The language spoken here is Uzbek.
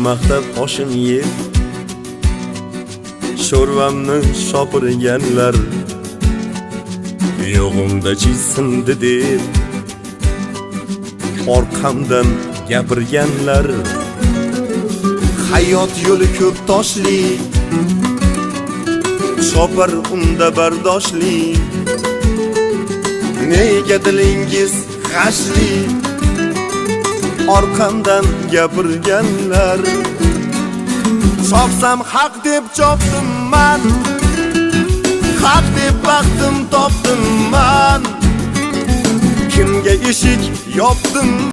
Maqtab oshim yeb sho'rvamni shopirganlar, yo'g'imda chizsindi deb orqamdan gapirganlar. Hayot yo'li ko'p toshli, shopir unda bardoshli. Nega dilingiz g'ashli, orqamdan gapirganlar. Chopsam haq deb chopdim man, haq deb baxtim topdim man. Kimga eshik yopdim